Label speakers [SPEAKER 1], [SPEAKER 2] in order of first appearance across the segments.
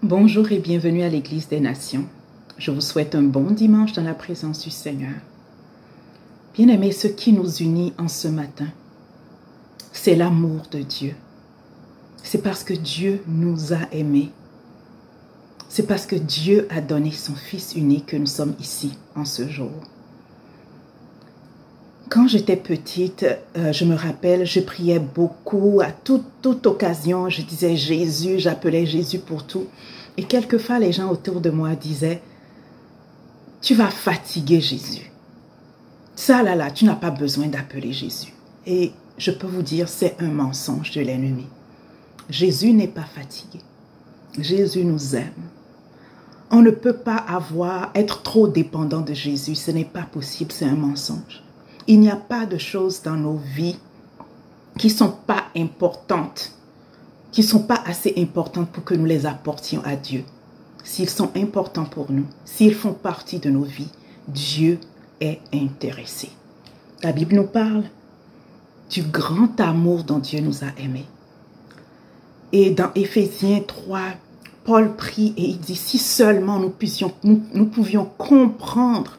[SPEAKER 1] Bonjour et bienvenue à l'Église des Nations. Je vous souhaite un bon dimanche dans la présence du Seigneur. Bien-aimés, ce qui nous unit en ce matin, c'est l'amour de Dieu. C'est parce que Dieu nous a aimés. C'est parce que Dieu a donné son Fils unique que nous sommes ici en ce jour. Quand j'étais petite, je me rappelle, je priais beaucoup, à toute occasion, je disais Jésus, j'appelais Jésus pour tout. Et quelquefois, les gens autour de moi disaient, tu vas fatiguer Jésus. Ça, là, tu n'as pas besoin d'appeler Jésus. Et je peux vous dire, c'est un mensonge de l'ennemi. Jésus n'est pas fatigué. Jésus nous aime. On ne peut pas être trop dépendant de Jésus. Ce n'est pas possible, c'est un mensonge. Il n'y a pas de choses dans nos vies qui ne sont pas importantes, qui ne sont pas assez importantes pour que nous les apportions à Dieu. S'ils sont importants pour nous, s'ils font partie de nos vies, Dieu est intéressé. La Bible nous parle du grand amour dont Dieu nous a aimés. Et dans Éphésiens 3, Paul prie et il dit, si seulement nous pouvions comprendre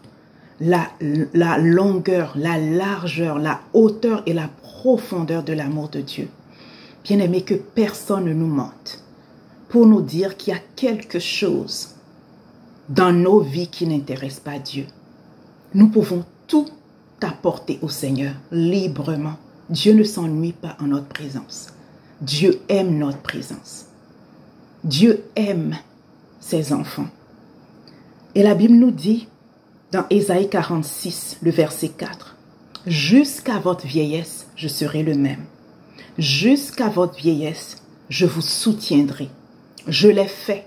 [SPEAKER 1] la longueur, la largeur, la hauteur et la profondeur de l'amour de Dieu. Bien-aimé, que personne ne nous mente pour nous dire qu'il y a quelque chose dans nos vies qui n'intéresse pas Dieu. Nous pouvons tout apporter au Seigneur librement. Dieu ne s'ennuie pas en notre présence. Dieu aime notre présence. Dieu aime ses enfants. Et la Bible nous dit, dans Ésaïe 46, le verset 4, « Jusqu'à votre vieillesse, je serai le même. Jusqu'à votre vieillesse, je vous soutiendrai. Je l'ai fait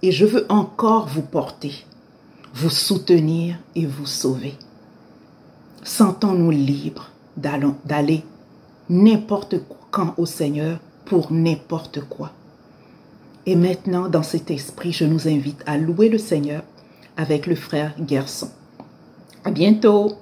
[SPEAKER 1] et je veux encore vous porter, vous soutenir et vous sauver. » Sentons-nous libres d'aller n'importe quand au Seigneur pour n'importe quoi. Et maintenant, dans cet esprit, je nous invite à louer le Seigneur avec le frère Gerson. À bientôt!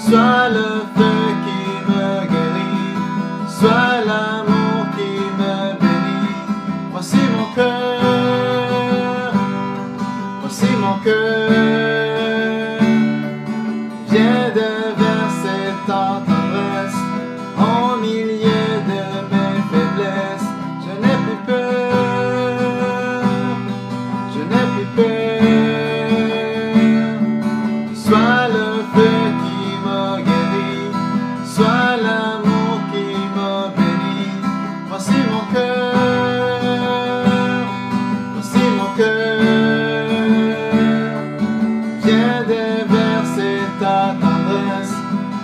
[SPEAKER 2] Sois le feu qui me guérit. Sois l'amour qui me bénit. Voici mon cœur, voici mon cœur. Viens de verser ta tendresse au milieu de mes faiblesses. Je n'ai plus peur, je n'ai plus peur. Sois le feu qui m'a guéri, sois l'amour qui m'a béni. Voici mon cœur, voici mon cœur. Viens déverser ta tendresse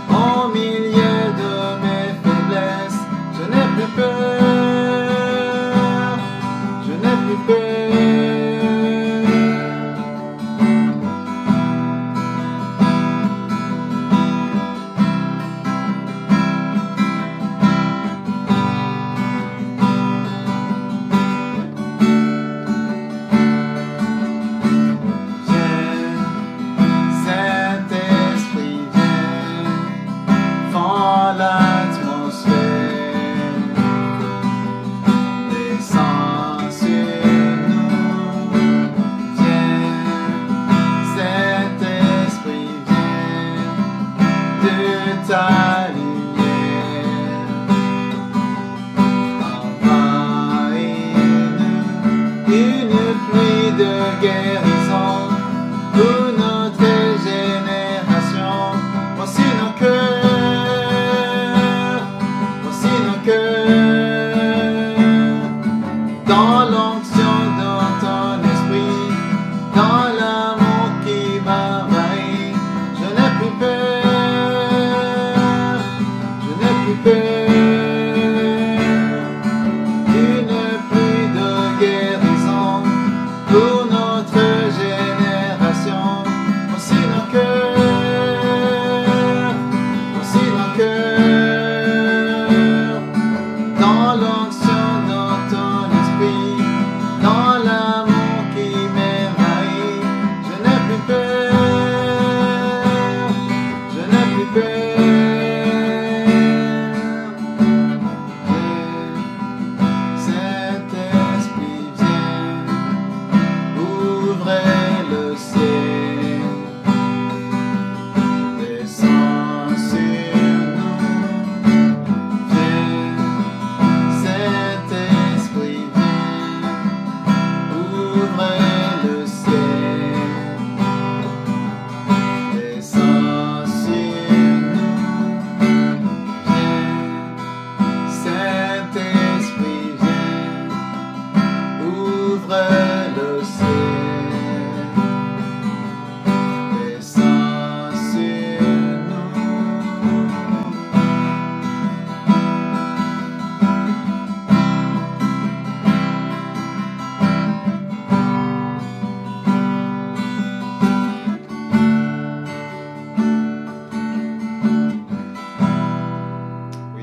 [SPEAKER 2] au milieu de mes faiblesses. Je n'ai plus peur, je n'ai plus peur. Ta lumière envahis-nous, une pluie de guérison pour notre génération. Voici nos cœurs, voici nos cœurs, dans l'onction de ton esprit, dans l'amour qui m'envahit. Je n'ai plus peur, une pluie de guérison pour notre génération. Voici nos cœurs, voici nos cœurs, dans l'onction de ton esprit, dans l'amour qui m'envahit. Je n'ai plus peur, je n'ai plus peur.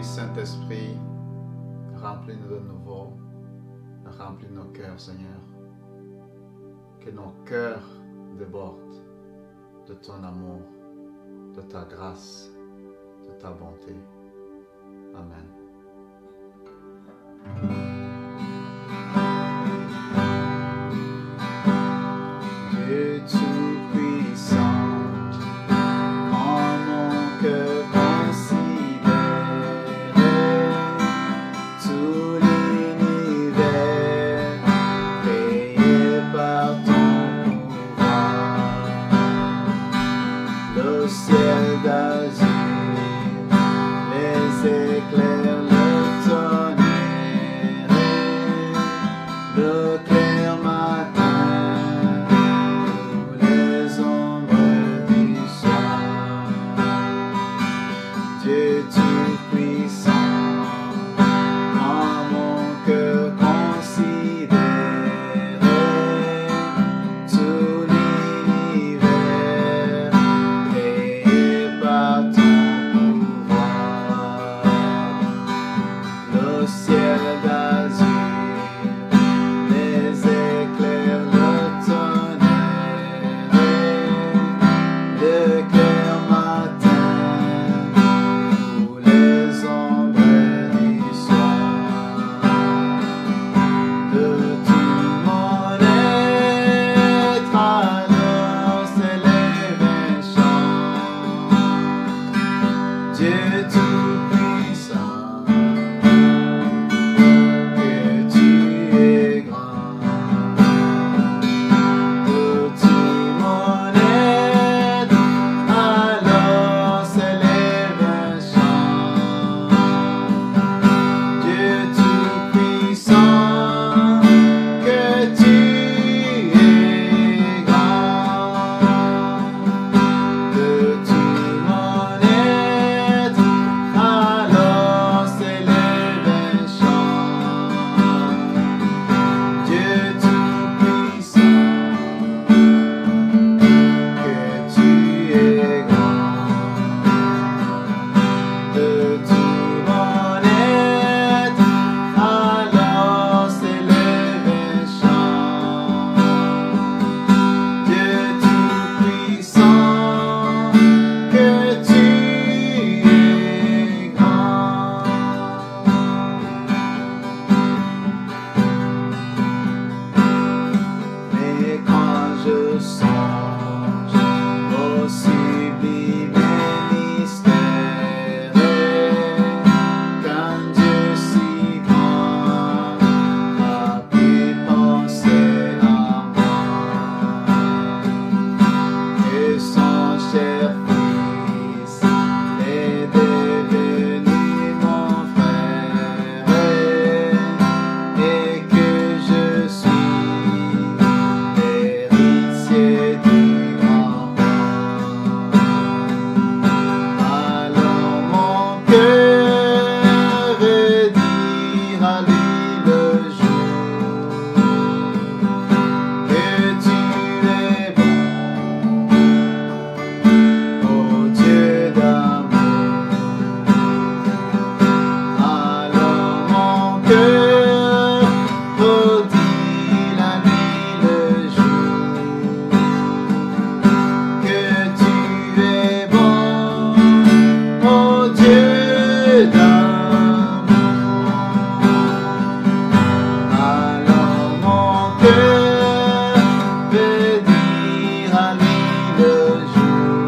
[SPEAKER 2] Saint-Esprit, remplis-nous de nouveau, remplis nos cœurs, Seigneur. Que nos cœurs débordent de ton amour, de ta grâce, de ta bonté. Amen. Dieu Tout-Puissant, en mon cœur ciel d'azur, les éclairs, le tonnerre, Dieu tout-puissant, que tu es grand. Petit mon aide, alors s'élève un chant. Dieu tout-puissant, que tu es grand. Petit mon aide, alors s'élève un chant. Dieu tout-puissant, que tu es grand. Petit mon aide, alors s'élève un chant. Dieu tout-puissant, que tu es grand. Mais quand je songe au sublime mystère, qu'un Dieu si grand a pu penser à moi, et son cher Fils est devenu mon frère, et que je suis l'héritier du grand roi. Alors mon cœur veut dire à lui le jour que tu es bon, ô Dieu d'amour. Alors mon cœur redit la nuit le jour que tu es bon, ô Dieu d'amour. Alors mon cœur veut dire à lui le jour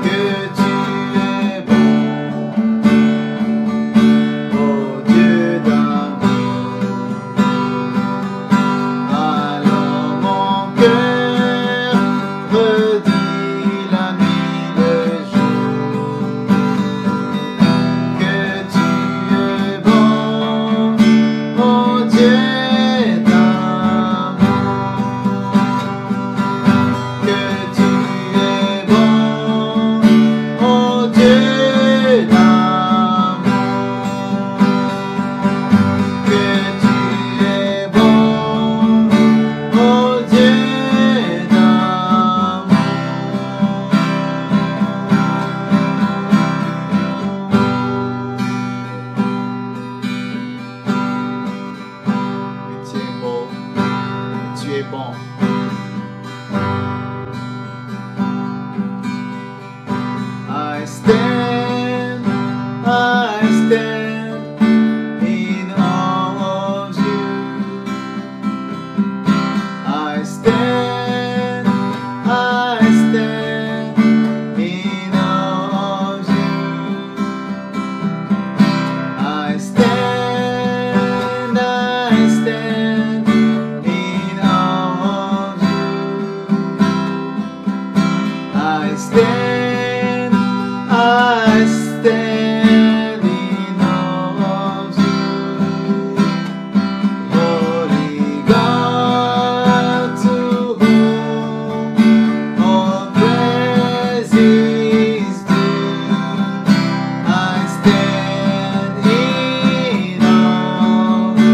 [SPEAKER 2] que tu es bon, ô Dieu d'amour. Alors mon cœur redit la nuit le jour que tu es bon, ô Dieu d'amour. Que tu es bon, ô Dieu d'amour. Que tu es bon, ô Dieu d'amour. Que tu es beau, que tu es bon. I stand in awe of you. I stand in awe of you. I stand in awe of you. I stand in awe of you. Holy God, to whom all praise is due. I stand in awe of you.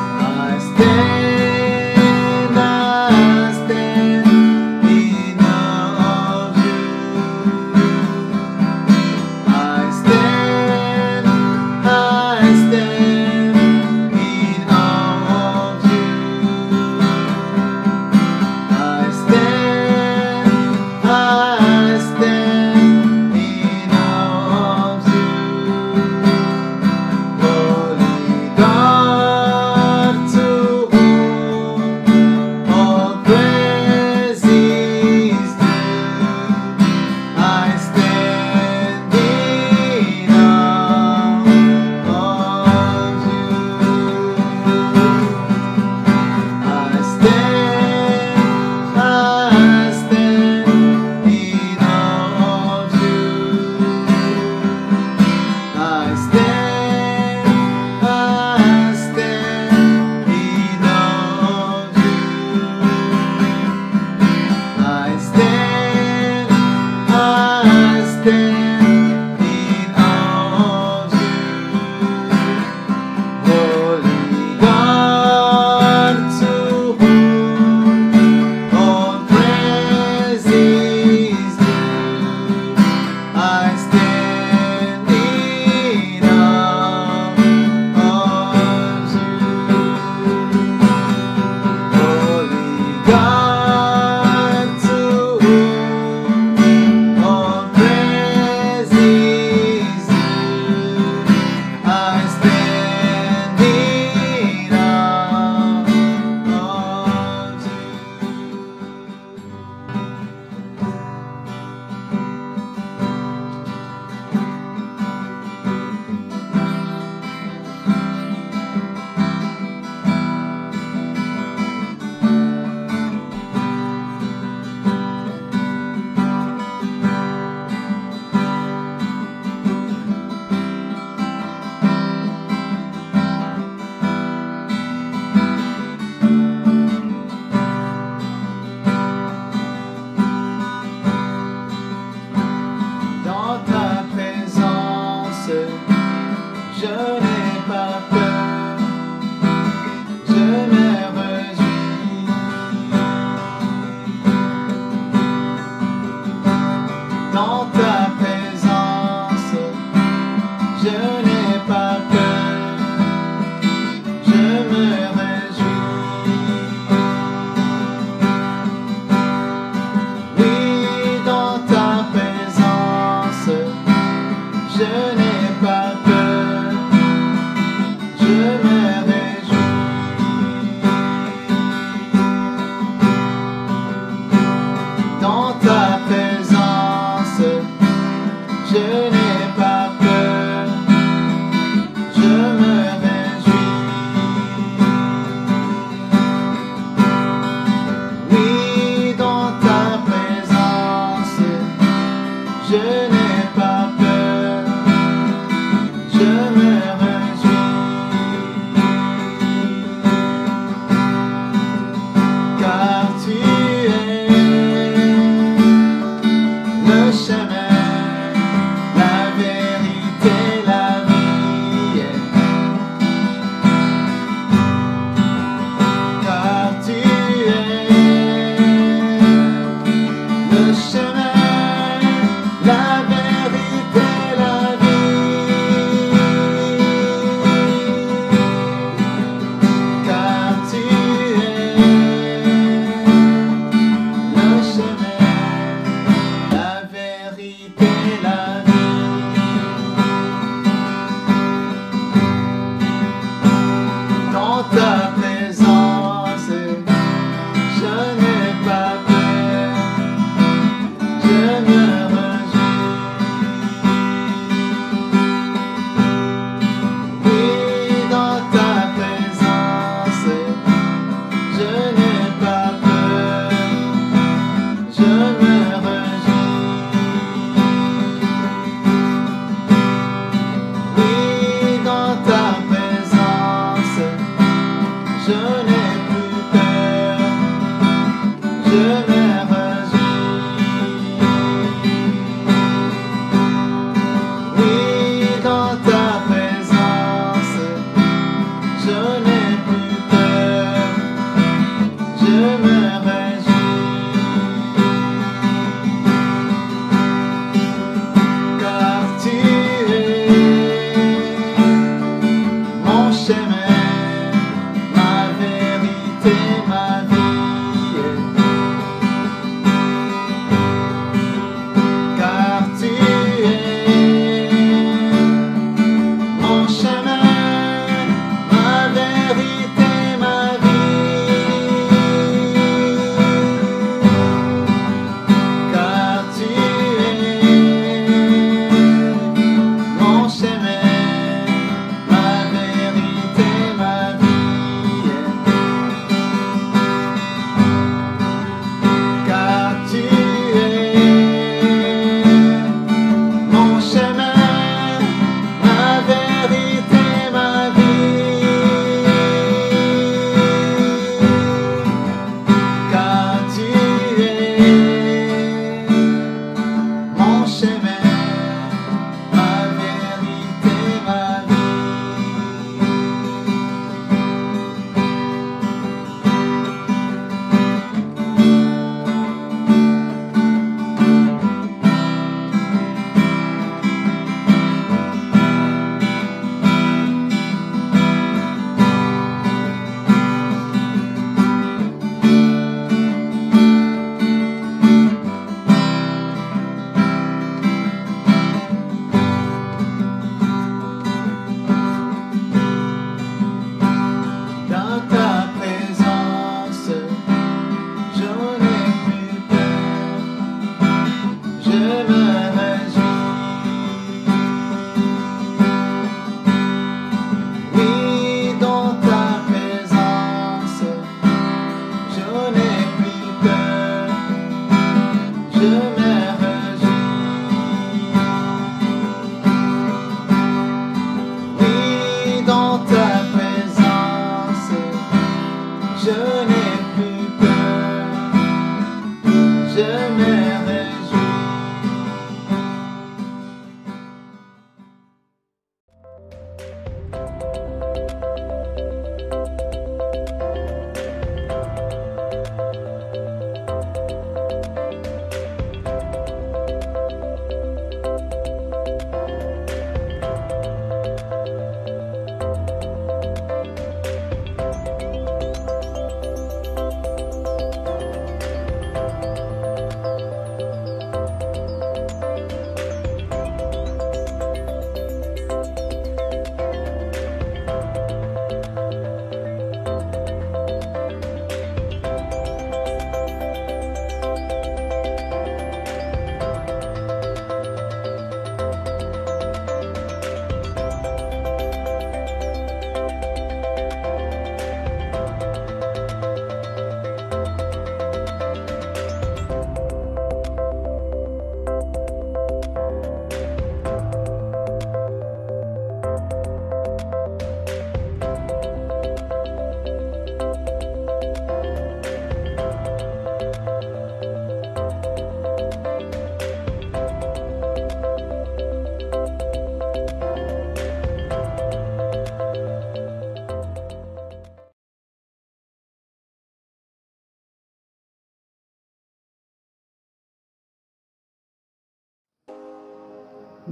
[SPEAKER 2] I stand in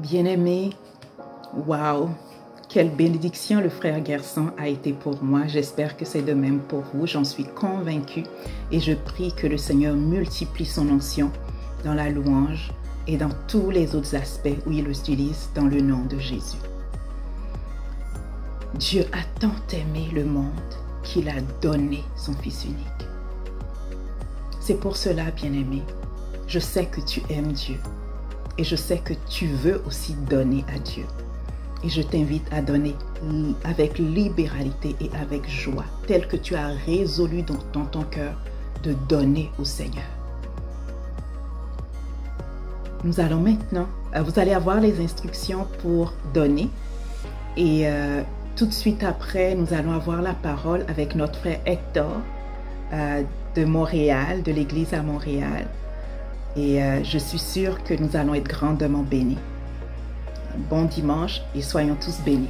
[SPEAKER 1] Bien-aimé, waouh, quelle bénédiction le frère Gerson a été pour moi. J'espère que c'est de même pour vous. J'en suis convaincue et je prie que le Seigneur multiplie son onction dans la louange et dans tous les autres aspects où il l'utilise dans le nom de Jésus. Dieu a tant aimé le monde qu'il a donné son Fils unique. C'est pour cela, bien-aimé, je sais que tu aimes Dieu et je sais que tu veux aussi donner à Dieu. Et je t'invite à donner avec libéralité et avec joie, tel que tu as résolu dans ton cœur de donner au Seigneur. Nous allons maintenant, vous allez avoir les instructions pour donner et tout de suite après, nous allons avoir la parole avec notre frère Hector de Montréal, de l'Église à Montréal. Et je suis sûre que nous allons être grandement bénis. Bon dimanche et soyons tous bénis.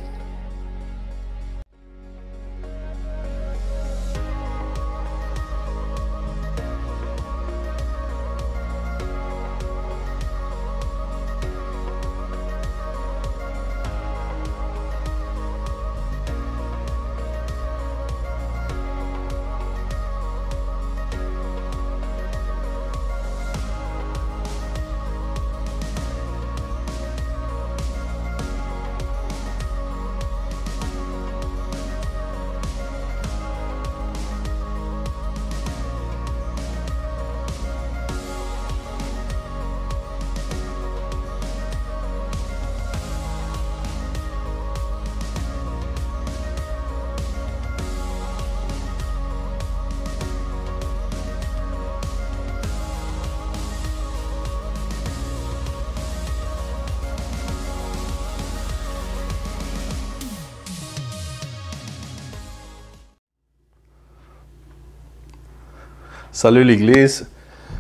[SPEAKER 3] Salut l'Église,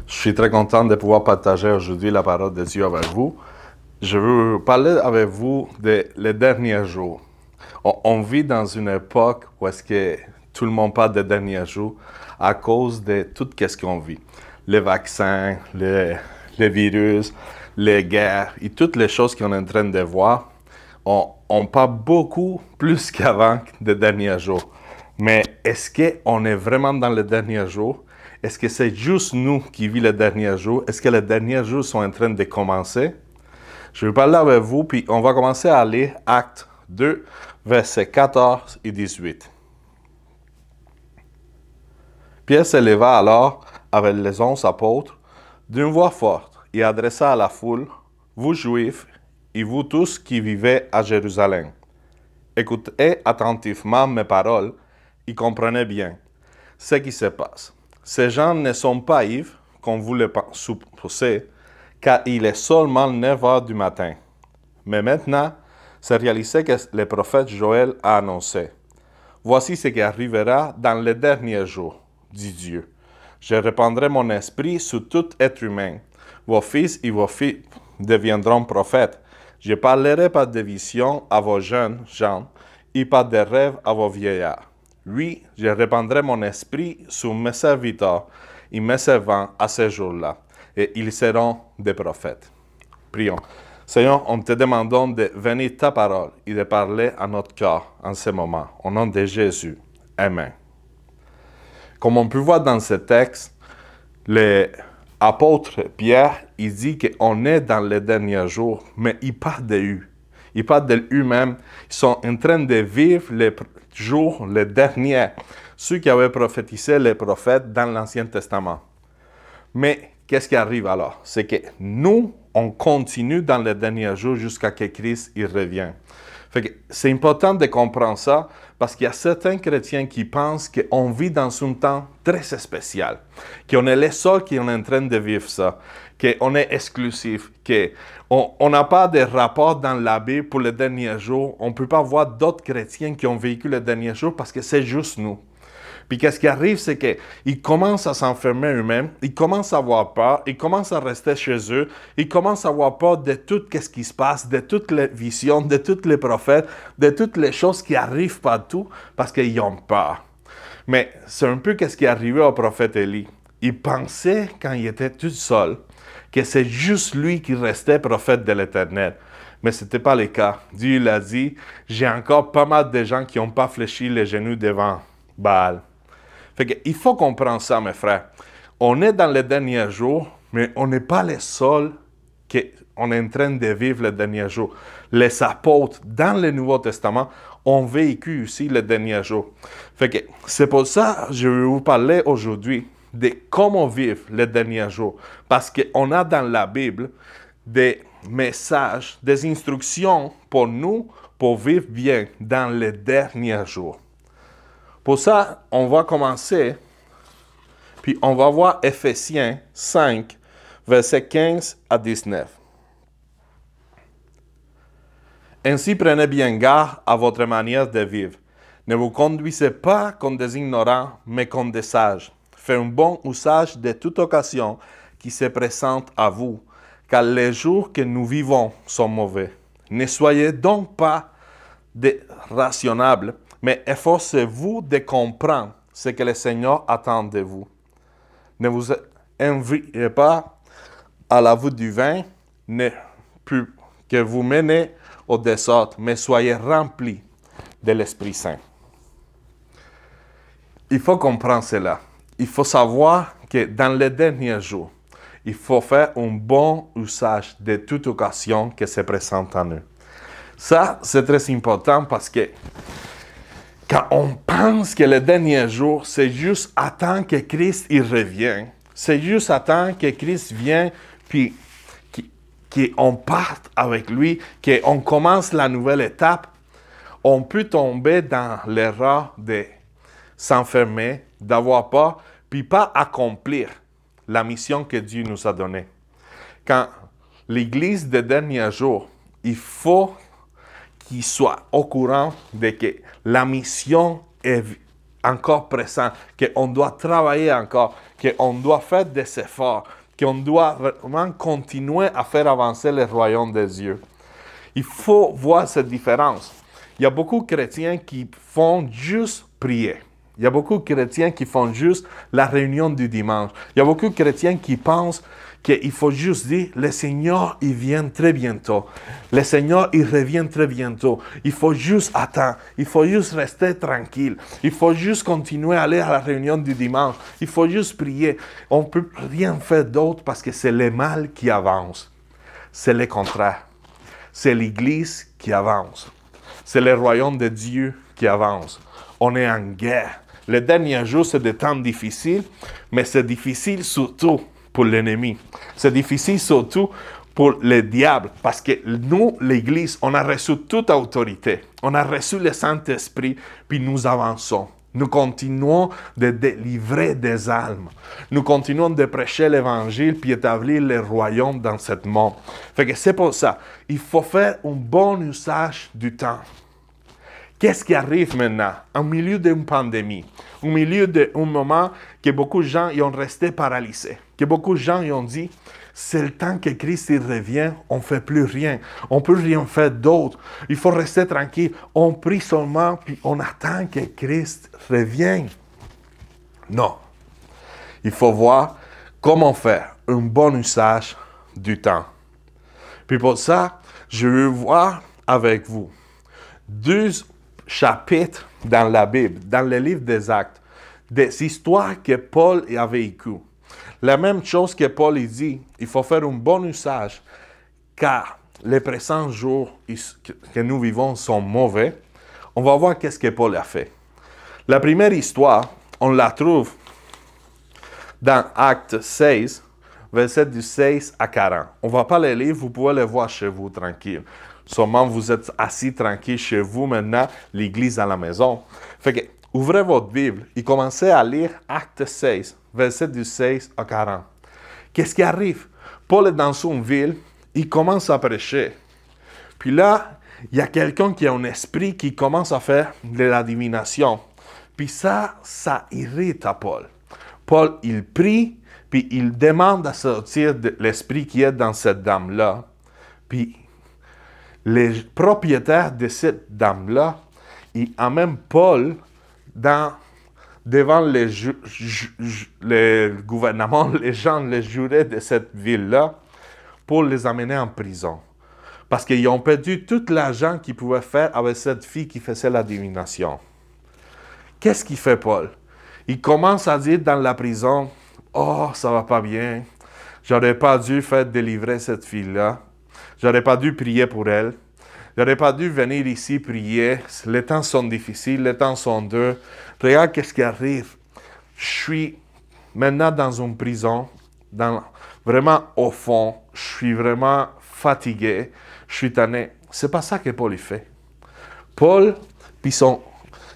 [SPEAKER 3] je suis très content de pouvoir partager aujourd'hui la parole de Dieu avec vous. Je veux parler avec vous les derniers jours. On vit dans une époque où est-ce que tout le monde parle des derniers jours à cause de tout ce qu'on vit. Les vaccins, les virus, les guerres et toutes les choses qu'on est en train de voir. On parle beaucoup plus qu'avant des derniers jours. Mais est-ce qu'on est vraiment dans les derniers jours? Est-ce que c'est juste nous qui vivons les derniers jours? Est-ce que les derniers jours sont en train de commencer? Je vais parler avec vous, puis on va commencer à lire Actes 2, versets 14 et 18. Pierre se leva alors avec les 11 apôtres d'une voix forte et adressa à la foule, « Vous Juifs et vous tous qui vivez à Jérusalem, écoutez attentivement mes paroles et comprenez bien ce qui se passe. Ces gens ne sont pas ivres, comme vous le supposez, car il est seulement 9 heures du matin. Mais maintenant, c'est réalisé que le prophète Joël a annoncé. Voici ce qui arrivera dans les derniers jours, dit Dieu. Je répandrai mon esprit sur tout être humain. Vos fils et vos filles deviendront prophètes. Je parlerai par des visions à vos jeunes gens et par des rêves à vos vieillards. Oui, je répandrai mon esprit sur mes serviteurs et mes servants à ce jour-là, et ils seront des prophètes. Prions. Seigneur, on te demandons de venir ta parole et de parler à notre cœur en ce moment. Au nom de Jésus. Amen. Comme on peut voir dans ce texte, l'apôtre Pierre, il dit qu'on est dans les derniers jours, mais il parle de eux. Il parle de eux-mêmes. Ils sont en train de vivre les jours, les derniers, ceux qui avaient prophétisé les prophètes dans l'Ancien Testament. Mais qu'est-ce qui arrive alors? C'est que nous, on continue dans les derniers jours jusqu'à ce que Christ y revienne. C'est important de comprendre ça parce qu'il y a certains chrétiens qui pensent qu'on vit dans un temps très spécial, qu'on est les seuls qui sont en train de vivre ça, qu'on est exclusif, qu'on n'a pas de rapport dans la Bible pour les derniers jours. On ne peut pas voir d'autres chrétiens qui ont vécu les derniers jours parce que c'est juste nous. Puis qu'est-ce qui arrive, c'est qu'ils commencent à s'enfermer eux-mêmes, ils commencent à avoir peur, ils commencent à rester chez eux, ils commencent à avoir peur de tout ce qui se passe, de toutes les visions, de tous les prophètes, de toutes les choses qui arrivent partout parce qu'ils ont peur. Mais c'est un peu ce qui est arrivé au prophète Élie. Il pensait, quand il était tout seul, que c'est juste lui qui restait prophète de l'Éternel. Mais ce n'était pas le cas. Dieu l'a dit, j'ai encore pas mal de gens qui n'ont pas fléchi les genoux devant Baal. Il faut comprendre ça, mes frères. On est dans les derniers jours, mais on n'est pas les seuls qu'on est en train de vivre les derniers jours. Les apôtres, dans le Nouveau Testament, ont vécu aussi les derniers jours. C'est pour ça que je vais vous parler aujourd'hui de comment vivre les derniers jours. Parce qu'on a dans la Bible des messages, des instructions pour nous, pour vivre bien dans les derniers jours. Pour ça, on va commencer, puis on va voir Éphésiens 5, versets 15 à 19. Ainsi, prenez bien garde à votre manière de vivre. Ne vous conduisez pas comme des ignorants, mais comme des sages. faites un bon usage de toute occasion qui se présente à vous, car les jours que nous vivons sont mauvais. Ne soyez donc pas raisonnables, mais efforcez-vous de comprendre ce que le Seigneur attend de vous. Ne vous enviez pas à la vue du vin, ne plus que vous menez au désordre, mais soyez remplis de l'Esprit Saint. Il faut comprendre cela. Il faut savoir que dans les derniers jours, il faut faire un bon usage de toute occasion qui se présente à nous. Ça, c'est très important parce que quand on pense que les derniers jours, c'est juste attendre que Christ y revienne, c'est juste attendre que Christ vienne, puis qu'on parte avec lui, qu'on commence la nouvelle étape, on peut tomber dans l'erreur de s'enfermer, d'avoir peur, puis pas accomplir la mission que Dieu nous a donnée. Quand l'Église des derniers jours, il faut qu'il soit au courant de que la mission est encore présente, qu'on doit travailler encore, qu'on doit faire des efforts, qu'on doit vraiment continuer à faire avancer le royaume des Dieu. Il faut voir cette différence. Il y a beaucoup de chrétiens qui font juste prier. Il y a beaucoup de chrétiens qui font juste la réunion du dimanche. Il y a beaucoup de chrétiens qui pensent qu'il faut juste dire, le Seigneur, il vient très bientôt. Le Seigneur, il revient très bientôt. Il faut juste attendre. Il faut juste rester tranquille. Il faut juste continuer à aller à la réunion du dimanche. Il faut juste prier. On ne peut rien faire d'autre parce que c'est le mal qui avance. C'est le contraire. C'est l'Église qui avance. C'est le royaume de Dieu qui avance. On est en guerre. Les derniers jours, c'est des temps difficiles, mais c'est difficile surtout pour l'ennemi. C'est difficile surtout pour le diable, parce que nous, l'Église, on a reçu toute autorité. On a reçu le Saint-Esprit, puis nous avançons. Nous continuons de délivrer des âmes. Nous continuons de prêcher l'Évangile, puis établir le royaume dans ce monde. Fait que c'est pour ça, il faut faire un bon usage du temps. Qu'est-ce qui arrive maintenant, au milieu d'une pandémie, au milieu d'un moment que beaucoup de gens y ont resté paralysés, que beaucoup de gens y ont dit, c'est le temps que Christ il revient, on ne fait plus rien, on ne peut rien faire d'autre, il faut rester tranquille, on prie seulement, puis on attend que Christ revienne. Non, il faut voir comment faire un bon usage du temps. Puis pour ça, je vais voir avec vous 2 chapitres dans la Bible, dans le livre des Actes, des histoires que Paul a vécues. La même chose que Paul dit, il faut faire un bon usage, car les présents jours que nous vivons sont mauvais. On va voir qu'est-ce que Paul a fait. La première histoire, on la trouve dans Actes 16, versets du 16 à 40. On ne va pas les lire, vous pouvez les voir chez vous tranquille. Seulement, vous êtes assis tranquille chez vous maintenant, l'église à la maison. Fait que, ouvrez votre Bible et commencez à lire Acte 16, versets du 16 à 40. Qu'est-ce qui arrive? Paul est dans une ville, il commence à prêcher. Puis là, il y a quelqu'un qui a un esprit qui commence à faire de la divination. Puis ça irrite à Paul. Paul, il prie, puis il demande à sortir de l'esprit qui est dans cette dame-là. Puis les propriétaires de cette dame-là, ils amènent Paul devant le gouvernement, les gens, les jurés de cette ville-là, pour les amener en prison. Parce qu'ils ont perdu tout l'argent qu'ils pouvaient faire avec cette fille qui faisait la divination. Qu'est-ce qu'il fait Paul? Il commence à dire dans la prison, « Oh, ça va pas bien. J'aurais pas dû faire délivrer cette fille-là. J'aurais pas dû prier pour elle. J'aurais pas dû venir ici prier. Les temps sont difficiles, les temps sont durs. Regarde qu'est-ce qui arrive. Je suis maintenant dans une prison, vraiment au fond. Je suis vraiment fatigué. Je suis tanné. C'est pas ça que Paul fait. Paul, puis son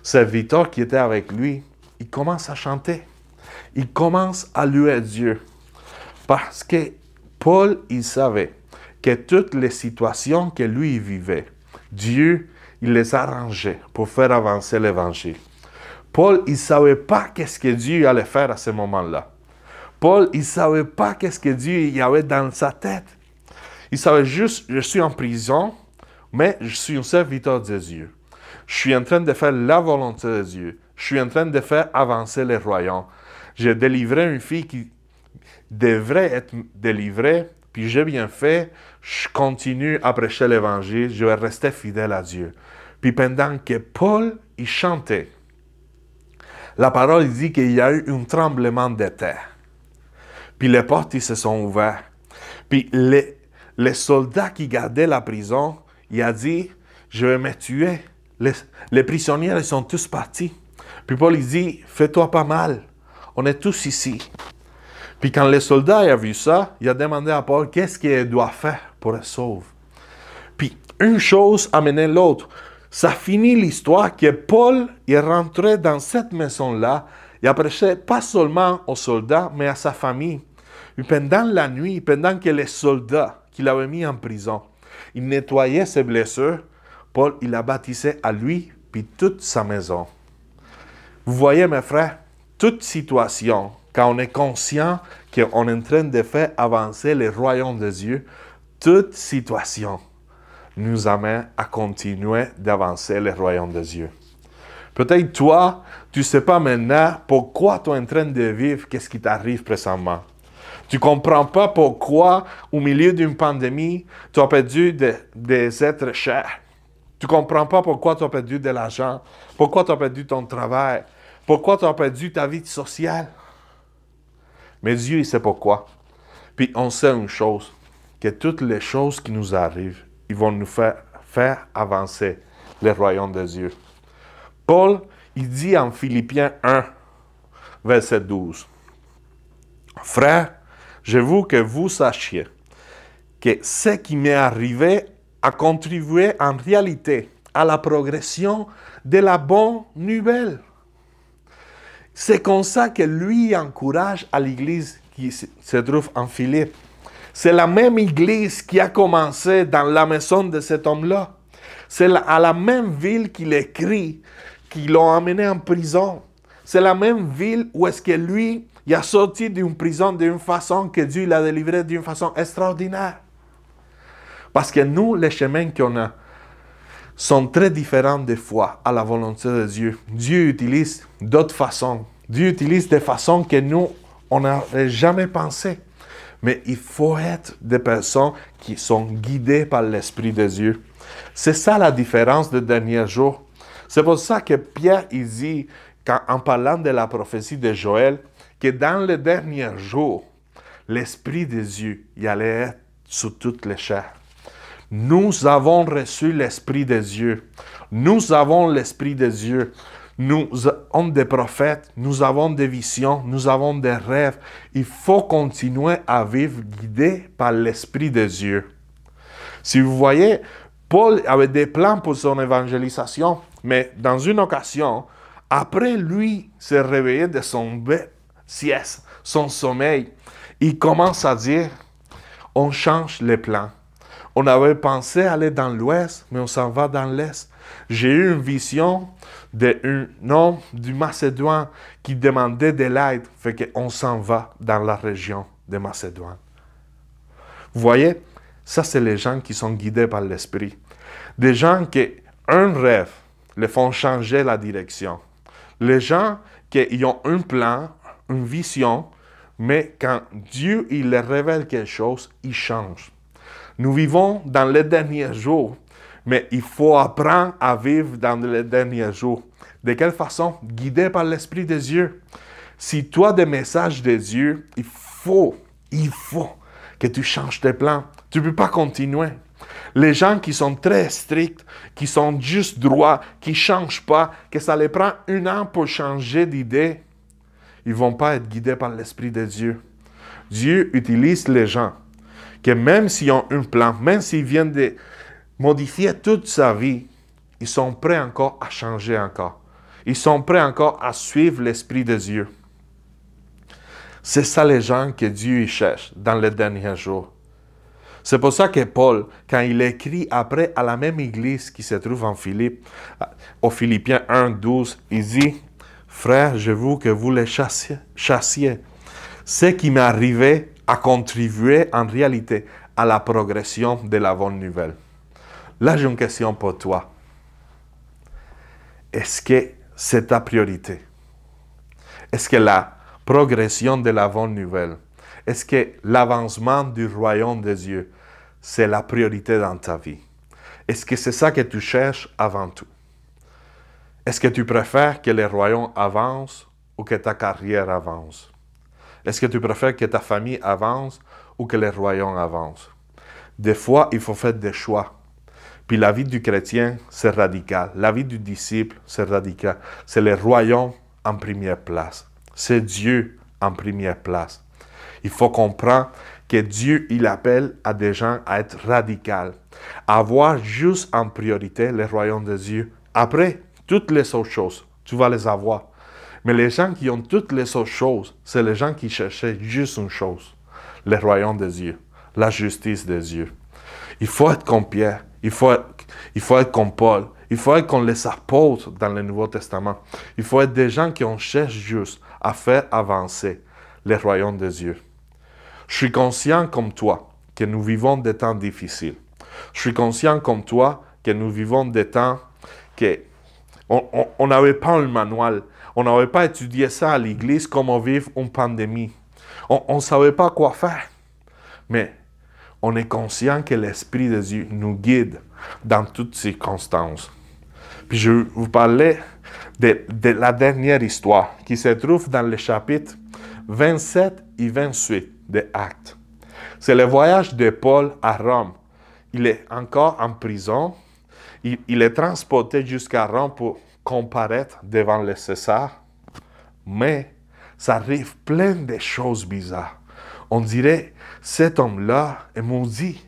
[SPEAKER 3] serviteur qui était avec lui, il commence à chanter. Il commence à louer Dieu. Parce que Paul, il savait que toutes les situations que lui vivait, Dieu, il les arrangeait pour faire avancer l'Évangile. Paul, il ne savait pas qu'est-ce que Dieu allait faire à ce moment-là. Paul, il ne savait pas qu'est-ce que Dieu y avait dans sa tête. Il savait juste, je suis en prison, mais je suis un serviteur de Dieu. Je suis en train de faire la volonté de Dieu. Je suis en train de faire avancer le royaume. J'ai délivré une fille qui devrait être délivrée, puis j'ai bien fait. Je continue à prêcher l'Évangile. Je vais rester fidèle à Dieu. Puis pendant que Paul, il chantait, la parole dit qu'il y a eu un tremblement de terre. Puis les portes, ils se sont ouvertes. Puis les soldats qui gardaient la prison, il a dit, je vais me tuer. Les prisonniers, ils sont tous partis. Puis Paul, il dit, fais-toi pas mal. On est tous ici. Puis quand les soldats ont vu ça, il a demandé à Paul, qu'est-ce qu'il doit faire pour être sauvé? Puis une chose a mené l'autre. Ça finit l'histoire que Paul est rentré dans cette maison-là et a prêché pas seulement aux soldats, mais à sa famille. Et pendant la nuit, pendant que les soldats qu'il avait mis en prison, ils nettoyaient ses blessures, Paul, il a baptisé à lui puis toute sa maison. Vous voyez, mes frères, toute situation, quand on est conscient qu'on est en train de faire avancer le royaume de Dieu, toute situation nous amène à continuer d'avancer le royaume de Dieu. Peut-être toi, tu ne sais pas maintenant pourquoi tu es en train de vivre qu'est-ce qui t'arrive présentement. Tu ne comprends pas pourquoi, au milieu d'une pandémie, tu as perdu des êtres chers. Tu ne comprends pas pourquoi tu as perdu de l'argent, pourquoi tu as perdu ton travail, pourquoi tu as perdu ta vie sociale. Mais Dieu, il sait pourquoi. Puis on sait une chose, que toutes les choses qui nous arrivent, ils vont nous faire avancer le royaume de Dieu. Paul, il dit en Philippiens 1, verset 12, « Frères, je veux que vous sachiez que ce qui m'est arrivé a contribué en réalité à la progression de la bonne nouvelle. » C'est comme ça que lui encourage à l'église qui se trouve en Philippe. C'est la même église qui a commencé dans la maison de cet homme-là. C'est à la même ville qu'il écrit, qu'ils l'ont amené en prison. C'est la même ville où est-ce que lui, il a sorti d'une prison d'une façon que Dieu l'a délivré d'une façon extraordinaire. Parce que nous, les chemins qu'on a sont très différents des fois à la volonté de Dieu. Dieu utilise d'autres façons. Dieu utilise des façons que nous, on n'aurait jamais pensé. Mais il faut être des personnes qui sont guidées par l'Esprit de Dieu. C'est ça la différence des derniers jours. C'est pour ça que Pierre il dit, en parlant de la prophétie de Joël, que dans les derniers jours, l'Esprit de Dieu y allait être sur toutes les chairs. Nous avons reçu l'Esprit de Dieu. Nous avons l'Esprit de Dieu. Nous avons des prophètes, nous avons des visions, nous avons des rêves. Il faut continuer à vivre guidé par l'Esprit de Dieu. Si vous voyez, Paul avait des plans pour son évangélisation, mais dans une occasion, après lui se réveiller de son sieste, son sommeil, il commence à dire, on change les plans. On avait pensé aller dans l'ouest, mais on s'en va dans l'est. J'ai eu une vision d'un homme du Macédoine qui demandait de l'aide. Fait qu'on s'en va dans la région de Macédoine. Vous voyez, ça c'est les gens qui sont guidés par l'Esprit. Des gens qui, un rêve, les font changer la direction. Les gens qui ont un plan, une vision, mais quand Dieu il leur révèle quelque chose, ils changent. Nous vivons dans les derniers jours, mais il faut apprendre à vivre dans les derniers jours. De quelle façon? Guidé par l'Esprit de Dieu. Si tu as des messages de Dieu, il faut que tu changes tes plans. Tu ne peux pas continuer. Les gens qui sont très stricts, qui sont juste droits, qui ne changent pas, que ça les prend 1 an pour changer d'idée, ils ne vont pas être guidés par l'Esprit de Dieu. Dieu utilise les gens que même s'ils ont un plan, même s'ils viennent de modifier toute sa vie, ils sont prêts encore à changer encore. Ils sont prêts encore à suivre l'Esprit de Dieu. C'est ça les gens que Dieu cherche dans les derniers jours. C'est pour ça que Paul, quand il écrit après à la même église qui se trouve en Philippe, aux Philippiens 1, 12, il dit, « frère, je veux que vous les chassiez. Ce qui m'est arrivé a contribué en réalité à la progression de la bonne nouvelle. Là, j'ai une question pour toi. Est-ce que c'est ta priorité? Est-ce que la progression de la bonne nouvelle, est-ce que l'avancement du royaume des Dieu, c'est la priorité dans ta vie? Est-ce que c'est ça que tu cherches avant tout? Est-ce que tu préfères que le royaume avance ou que ta carrière avance? Est-ce que tu préfères que ta famille avance ou que le royaume avance? Des fois, il faut faire des choix. Puis la vie du chrétien, c'est radical. La vie du disciple, c'est radical. C'est le royaume en première place. C'est Dieu en première place. Il faut comprendre que Dieu, il appelle à des gens à être radicaux, à avoir juste en priorité le royaume de Dieu. Après, toutes les autres choses, tu vas les avoir. Mais les gens qui ont toutes les autres choses, c'est les gens qui cherchaient juste une chose, le royaume de Dieu, la justice de Dieu. Il faut être comme Pierre, il faut être comme Paul, il faut être comme les apôtres dans le Nouveau Testament. Il faut être des gens qui ont cherché juste à faire avancer le royaume de Dieu. Je suis conscient comme toi que nous vivons des temps difficiles. Je suis conscient comme toi que nous vivons des temps que on n'avait pas le manuel. On n'avait pas étudié ça à l'église, comment vivre une pandémie. On ne savait pas quoi faire. Mais on est conscient que l'Esprit de Dieu nous guide dans toutes circonstances. Puis je vais vous parler de la dernière histoire qui se trouve dans les chapitres 27 et 28 des Actes. C'est le voyage de Paul à Rome. Il est encore en prison. Il est transporté jusqu'à Rome pour comparaître devant le César. Mais ça arrive plein de choses bizarres. On dirait, cet homme-là est maudit.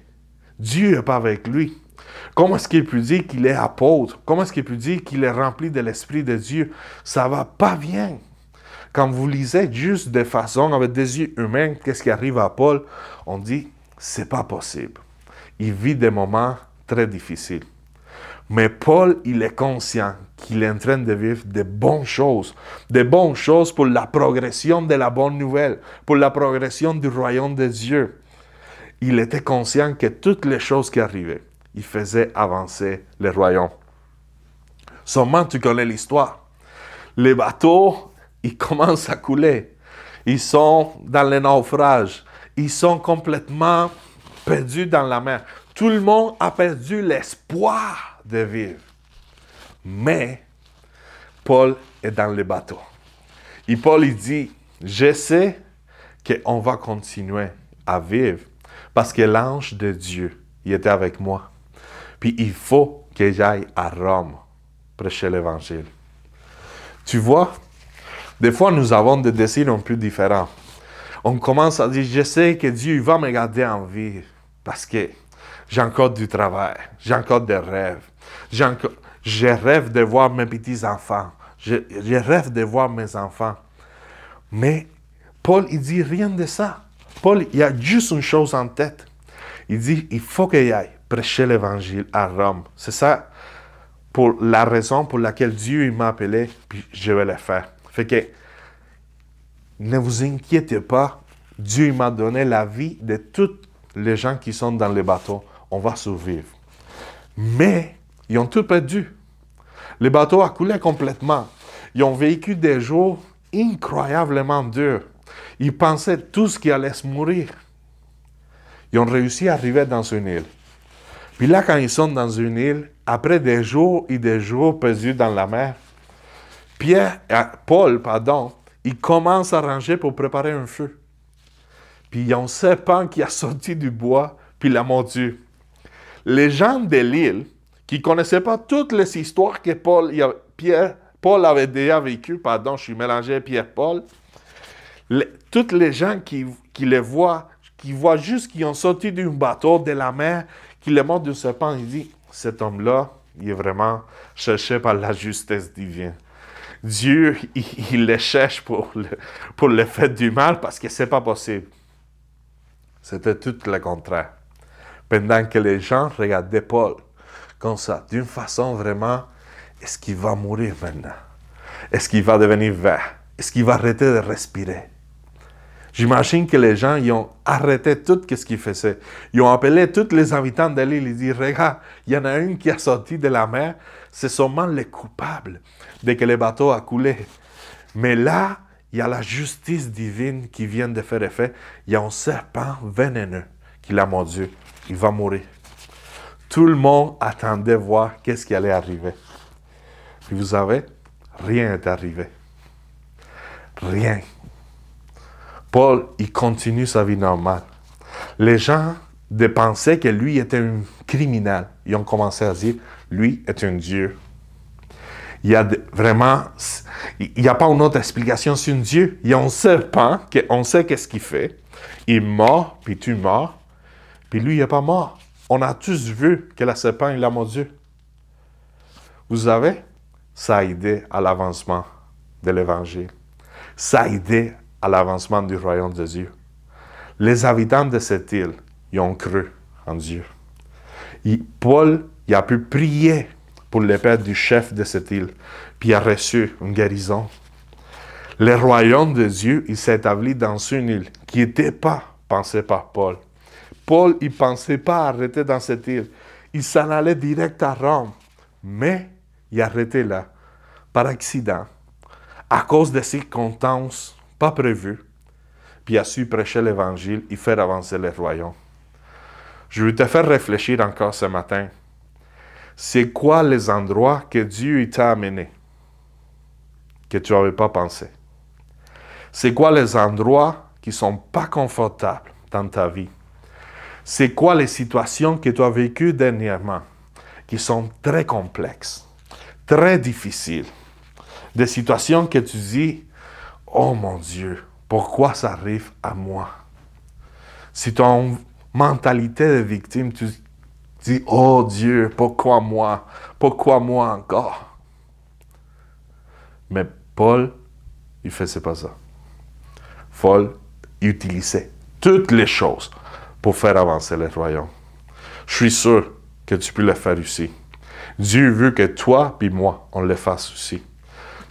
[SPEAKER 3] Dieu n'est pas avec lui. Comment est-ce qu'il peut dire qu'il est apôtre? Comment est-ce qu'il peut dire qu'il est rempli de l'Esprit de Dieu? Ça ne va pas bien. Quand vous lisez juste de façon, avec des yeux humains, qu'est-ce qui arrive à Paul? On dit, c'est pas possible. Il vit des moments très difficiles. Mais Paul, il est conscient qu'il est en train de vivre de bonnes choses pour la progression de la bonne nouvelle, pour la progression du royaume de Dieu. Il était conscient que toutes les choses qui arrivaient, il faisait avancer le royaume. Seulement, tu connais l'histoire. Les bateaux, ils commencent à couler. Ils sont dans le naufrage. Ils sont complètement perdus dans la mer. Tout le monde a perdu l'espoir de vivre. Mais Paul est dans le bateau. Et Paul, il dit, je sais qu'on va continuer à vivre parce que l'ange de Dieu, il était avec moi. Puis il faut que j'aille à Rome prêcher l'Évangile. Tu vois, des fois, nous avons des désirs un peu différents. On commence à dire, je sais que Dieu va me garder en vie parce que j'ai encore du travail, j'ai encore des rêves. Je rêve de voir mes petits-enfants. Je rêve de voir mes enfants. Mais Paul, il dit rien de ça. Paul, il a juste une chose en tête. Il dit, il faut qu'il aille prêcher l'Évangile à Rome. C'est ça pour la raison pour laquelle Dieu m'a appelé, puis je vais le faire. Fait que, ne vous inquiétez pas, Dieu m'a donné la vie de tous les gens qui sont dans le bateau. On va survivre. Mais, ils ont tout perdu. Le bateau a coulé complètement. Ils ont vécu des jours incroyablement durs. Ils pensaient tous qu'ils allaient se mourir. Ils ont réussi à arriver dans une île. Puis là, quand ils sont dans une île, après des jours et des jours perdus dans la mer, Paul, il commence à ranger pour préparer un feu. Puis il y a un serpent qui a sorti du bois, puis l'a mordu. Les gens de l'île, qui ne connaissaient pas toutes les histoires que Paul avait déjà vécues, je suis mélangé Pierre-Paul, toutes les gens qui les voient, qui voient juste qu'ils ont sorti d'un bateau, de la mer, qui le montrent du serpent, ils disent, cet homme-là, il est vraiment cherché par la justice divine. Dieu, il les cherche pour le faire du mal parce que ce n'est pas possible. C'était tout le contraire. Pendant que les gens regardaient Paul comme ça, d'une façon vraiment, est-ce qu'il va mourir maintenant? Est-ce qu'il va devenir vert? Est-ce qu'il va arrêter de respirer? J'imagine que les gens, ils ont arrêté tout ce qu'ils faisaient. Ils ont appelé tous les habitants de l'île. Ils disent, regarde, il y en a une qui a sorti de la mer. C'est seulement le coupable de que le bateau a coulé. Mais là, il y a la justice divine qui vient de faire effet. Il y a un serpent vénéneux qui l'a mordu. Il va mourir. Tout le monde attendait voir qu'est-ce qui allait arriver. Puis vous savez, rien n'est arrivé. Rien. Paul, il continue sa vie normale. Les gens pensaient que lui était un criminel. Ils ont commencé à dire, lui est un Dieu. Il y a vraiment, il n'y a pas une autre explication sur un Dieu. Il y a un serpent, on sait qu'est-ce qu'il fait. Il mord, puis tu mords, puis lui, il n'est pas mort. On a tous vu que le serpent, il a mordu. Vous savez, ça a aidé à l'avancement de l'Évangile. Ça a aidé à l'avancement du royaume de Dieu. Les habitants de cette île, ils ont cru en Dieu. Paul, il a pu prier pour le père du chef de cette île, puis il a reçu une guérison. Le royaume de Dieu, il s'est établi dans une île qui n'était pas pensée par Paul. Paul, il ne pensait pas arrêter dans cette île. Il s'en allait direct à Rome. Mais il a arrêté là, par accident, à cause de circonstances pas prévues. Puis il a su prêcher l'Évangile et faire avancer le royaume. Je vais te faire réfléchir encore ce matin. C'est quoi les endroits que Dieu t'a amenés, que tu n'avais pas pensé? C'est quoi les endroits qui ne sont pas confortables dans ta vie? C'est quoi les situations que tu as vécues dernièrement, qui sont très complexes, très difficiles? Des situations que tu dis, oh mon Dieu, pourquoi ça arrive à moi? Si tu as une mentalité de victime, tu dis, oh Dieu, pourquoi moi? Pourquoi moi encore? Mais Paul, il ne faisait pas ça. Paul utilisait toutes les choses pour faire avancer le royaume. Je suis sûr que tu peux le faire aussi. Dieu veut que toi et moi, on le fasse aussi.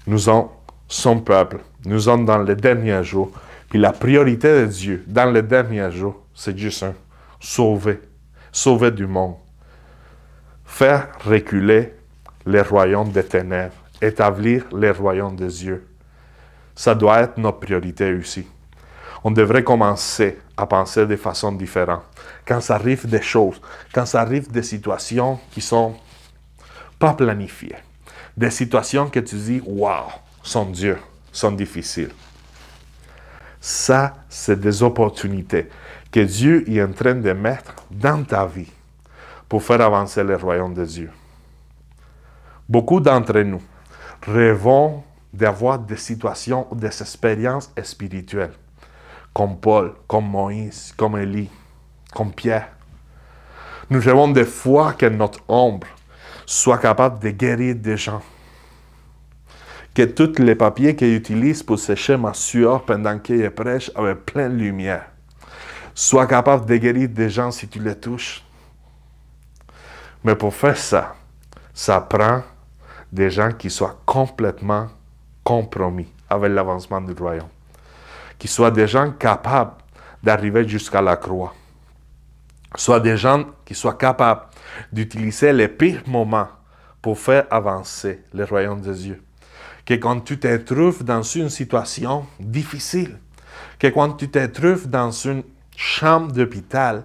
[SPEAKER 3] Nous sommes son peuple. Nous sommes dans les derniers jours. Puis la priorité de Dieu dans les derniers jours, c'est juste un. Sauver. Sauver du monde. Faire reculer les royaumes des ténèbres. Établir les royaumes de Dieu. Ça doit être notre priorité aussi. On devrait commencer à penser de façon différente. Quand ça arrive des choses, quand ça arrive des situations qui sont pas planifiées, des situations que tu dis, wow, sont dures, sont difficiles. Ça, c'est des opportunités que Dieu est en train de mettre dans ta vie pour faire avancer le royaume de Dieu. Beaucoup d'entre nous rêvons d'avoir des situations ou des expériences spirituelles, comme Paul, comme Moïse, comme Élie, comme Pierre. Nous rêvons des fois que notre ombre soit capable de guérir des gens. Que tous les papiers qu'il utilise pour sécher ma sueur pendant qu'il prêche avec plein de lumière, soit capable de guérir des gens si tu les touches. Mais pour faire ça, ça prend des gens qui soient complètement compromis avec l'avancement du royaume. Qui soient des gens capables d'arriver jusqu'à la croix. Soit des gens qui soient capables d'utiliser les pires moments pour faire avancer le royaume de Dieu. Que quand tu te trouves dans une situation difficile, que quand tu te trouves dans une chambre d'hôpital,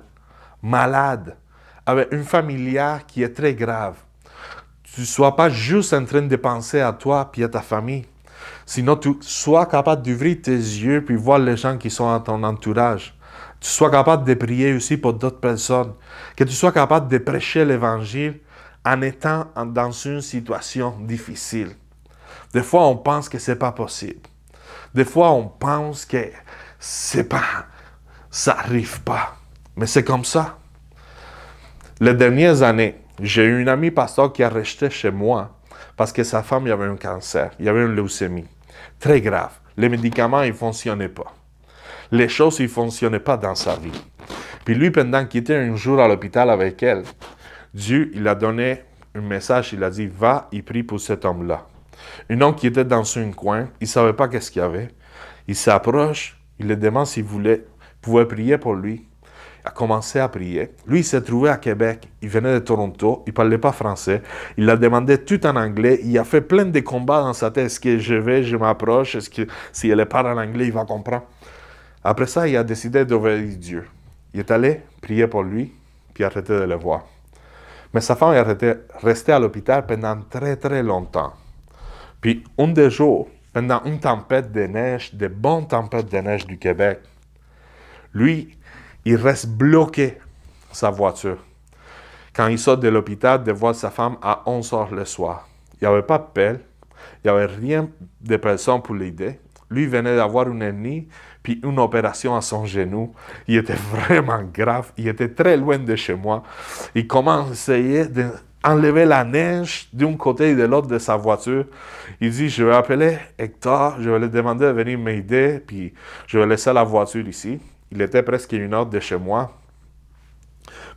[SPEAKER 3] malade, avec une familière qui est très grave, tu ne sois pas juste en train de penser à toi et à ta famille, sinon tu sois capable d'ouvrir tes yeux puis voir les gens qui sont à ton entourage. Tu sois capable de prier aussi pour d'autres personnes. Que tu sois capable de prêcher l'Évangile en étant dans une situation difficile. Des fois, on pense que ce n'est pas possible. Des fois, on pense que ça n'arrive pas. Mais c'est comme ça. Les dernières années, j'ai eu une amie pasteur qui a resté chez moi parce que sa femme avait un cancer, il y avait une leucémie. Très grave. Les médicaments, ils ne fonctionnaient pas. Les choses, ils ne fonctionnaient pas dans sa vie. Puis lui, pendant qu'il était un jour à l'hôpital avec elle, Dieu, il a donné un message, il a dit, va et prie pour cet homme-là. Un homme qui était dans un coin, il ne savait pas qu'est-ce qu'il y avait. Il s'approche, il le demande s'il pouvait prier pour lui. Il a commencé à prier. Lui, il s'est trouvé à Québec. Il venait de Toronto. Il ne parlait pas français. Il a demandé tout en anglais. Il a fait plein de combats dans sa tête. Est-ce que je m'approche? Est-ce que s'il ne parle en anglais, il va comprendre? Après ça, il a décidé d'obéir Dieu. Il est allé prier pour lui, puis arrêter de le voir. Mais sa femme est restée à l'hôpital pendant très, très longtemps. Puis, un des jours, pendant une tempête de neige, de bonnes tempêtes de neige du Québec, lui, il reste bloqué sa voiture. Quand il sort de l'hôpital, de voir sa femme à 11 heures le soir. Il n'y avait pas de pelle, il n'y avait rien de personne pour l'aider. Lui, il venait d'avoir une hernie, puis une opération à son genou. Il était vraiment grave, il était très loin de chez moi. Il commence à essayer d'enlever la neige d'un côté et de l'autre de sa voiture. Il dit, je vais appeler Hector, je vais lui demander de venir m'aider, puis je vais laisser la voiture ici. Il était presque 1 heure de chez moi.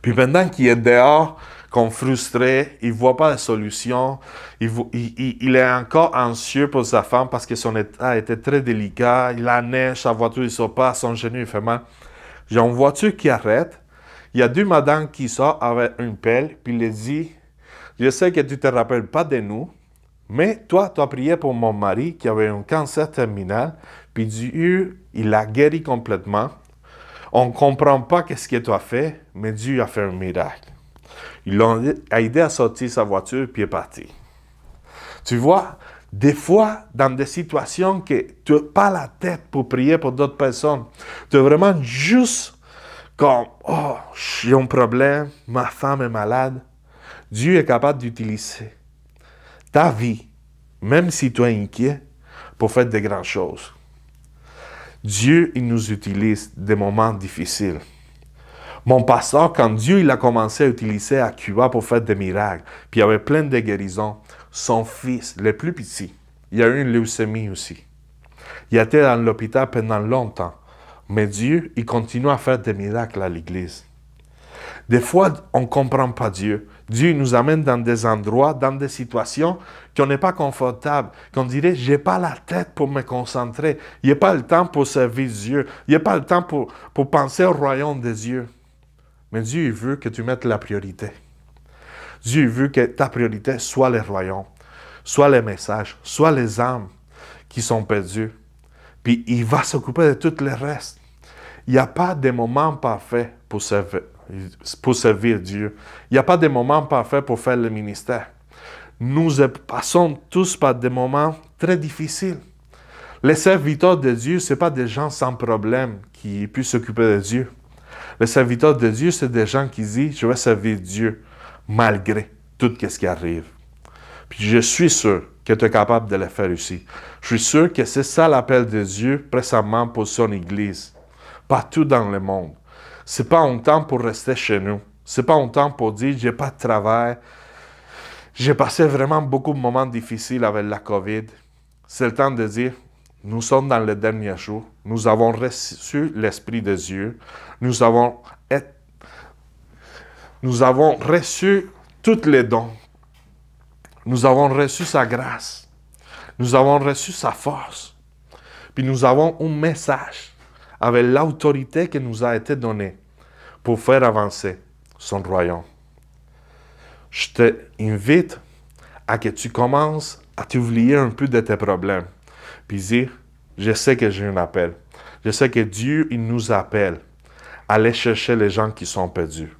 [SPEAKER 3] Puis pendant qu'il est dehors, comme frustré, il ne voit pas de solution, il est encore anxieux pour sa femme parce que son état était très délicat, il a neige, sa voiture ne sort pas, son genou il fait mal. J'ai une voiture qui arrête, il y a 2 madames qui sortent avec une pelle, puis il les dit, je sais que tu ne te rappelles pas de nous, mais toi, tu as prié pour mon mari qui avait un cancer terminal, puis Dieu, il l'a guéri complètement. On ne comprend pas qu'est-ce que tu as fait, mais Dieu a fait un miracle. Ils l'ont aidé à sortir sa voiture, puis il est parti. Tu vois, des fois, dans des situations que tu n'as pas la tête pour prier pour d'autres personnes, tu es vraiment juste comme, oh, j'ai un problème, ma femme est malade. Dieu est capable d'utiliser ta vie, même si tu es inquiet, pour faire de grandes choses. Dieu, il nous utilise des moments difficiles. Mon pasteur, quand Dieu il a commencé à utiliser à Cuba pour faire des miracles, puis il y avait plein de guérisons, son fils, le plus petit, il a eu une leucémie aussi. Il était dans l'hôpital pendant longtemps, mais Dieu, il continue à faire des miracles à l'Église. Des fois, on ne comprend pas Dieu. Dieu nous amène dans des endroits, dans des situations qu'on n'est pas confortable, qu'on dirait, je n'ai pas la tête pour me concentrer, il n'y a pas le temps pour servir Dieu, il n'y a pas le temps pour penser au royaume de Dieu. Mais Dieu il veut que tu mettes la priorité. Dieu il veut que ta priorité soit le royaume, soit les messages, soit les âmes qui sont perdues. Puis il va s'occuper de tout le reste. Il n'y a pas de moment parfait pour servir Dieu. Il n'y a pas de moment parfait pour faire le ministère. Nous passons tous par des moments très difficiles. Les serviteurs de Dieu, ce n'est pas des gens sans problème qui puissent s'occuper de Dieu. Les serviteurs de Dieu, c'est des gens qui disent, je vais servir Dieu malgré tout ce qui arrive. Puis je suis sûr que tu es capable de le faire aussi. Je suis sûr que c'est ça l'appel de Dieu précisément pour son Église, partout dans le monde. Ce n'est pas un temps pour rester chez nous. Ce n'est pas un temps pour dire, j'ai pas de travail. J'ai passé vraiment beaucoup de moments difficiles avec la COVID. C'est le temps de dire, nous sommes dans les derniers jours. Nous avons reçu l'Esprit de Dieu. Nous avons reçu tous les dons. Nous avons reçu sa grâce. Nous avons reçu sa force. Puis nous avons un message avec l'autorité qui nous a été donnée pour faire avancer son royaume. Je t'invite à que tu commences à t'oublier un peu de tes problèmes. Puis dire, je sais que j'ai un appel. Je sais que Dieu, il nous appelle à aller chercher les gens qui sont perdus.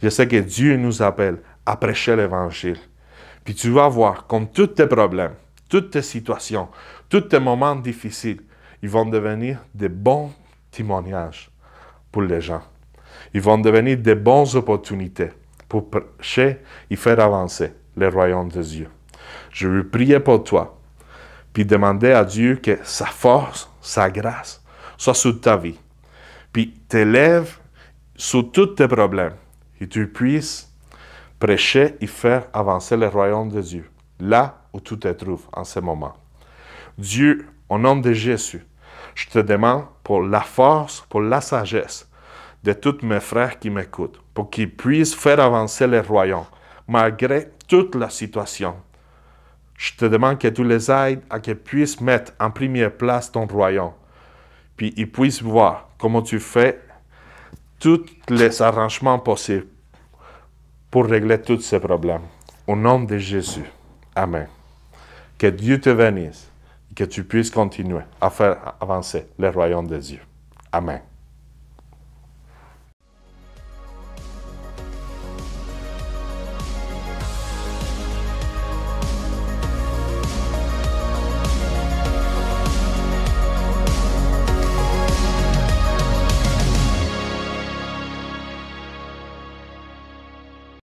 [SPEAKER 3] Je sais que Dieu nous appelle à prêcher l'Évangile. Puis tu vas voir comme tous tes problèmes, toutes tes situations, tous tes moments difficiles, ils vont devenir des bons témoignages pour les gens. Ils vont devenir des bonnes opportunités pour prêcher et faire avancer le royaume de Dieu. Je veux prier pour toi, puis demander à Dieu que sa force, sa grâce, soit sur ta vie. Puis t'élève sur tous tes problèmes et tu puisses prêcher et faire avancer le royaume de Dieu, là où tu te trouves en ce moment. Dieu, au nom de Jésus, je te demande pour la force, pour la sagesse de tous mes frères qui m'écoutent, pour qu'ils puissent faire avancer le royaume, malgré toute la situation. Je te demande que tu les aides à qu'ils puissent mettre en première place ton royaume. Puis ils puissent voir comment tu fais tous les arrangements possibles pour régler tous ces problèmes. Au nom de Jésus. Amen. Que Dieu te bénisse et que tu puisses continuer à faire avancer le royaume de Dieu. Amen.